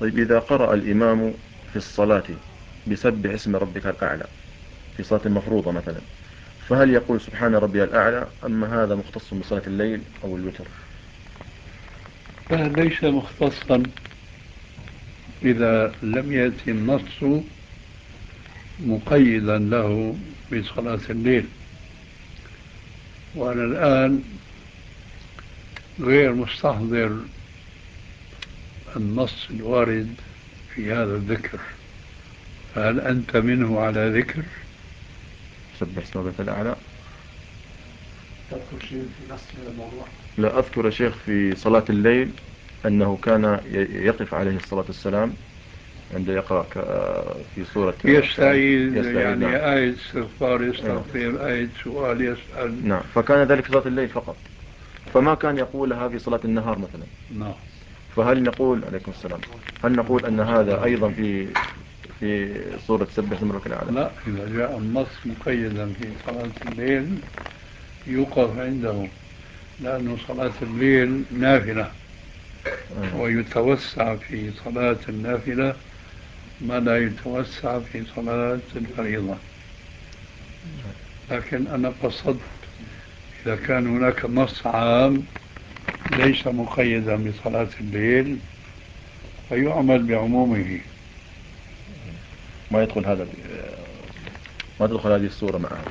طيب إذا قرأ الإمام في الصلاة بسبح اسم ربك الأعلى في صلاة مفروضة مثلا، فهل يقول سبحان ربي الأعلى، أم هذا مختص بصلاة الليل أو الوتر؟ ليس مختصا إذا لم يأتي النص مقيدا له بصلاة الليل. وأنا الآن غير مستحضر النص الوارد في هذا الذكر، فهل أنت منه على ذكر؟ سبح اسم ربك الأعلى. تذكر شيء في نص هذا الموضوع؟ لا أذكر يا شيخ في صلاة الليل أنه كان يقف عليه الصلاة والسلام عند يقرأ في سورة يستعيذ، يعني نعم. آية استغفار يستغفر، آية سؤال يسأل. نعم، فكان ذلك في صلاة الليل فقط، فما كان يقولها في صلاة النهار مثلا. نعم. فهل نقول عليكم السلام، هل نقول أن هذا أيضا في سورة سبح اسم ربك الأعلى؟ لا، إذا جاء النص مقيدا في صلاة الليل يوقف عنده، لأن صلاة الليل نافلة، ويتوسع في صلاة النافلة ما لا يتوسع في صلاة الفريضة. لكن أنا قصدت إذا كان هناك نص عام ليس مقيدا بصلاة الليل فيعمل بعمومه. ما يدخل هذا، ما تدخل هذه السورة معها.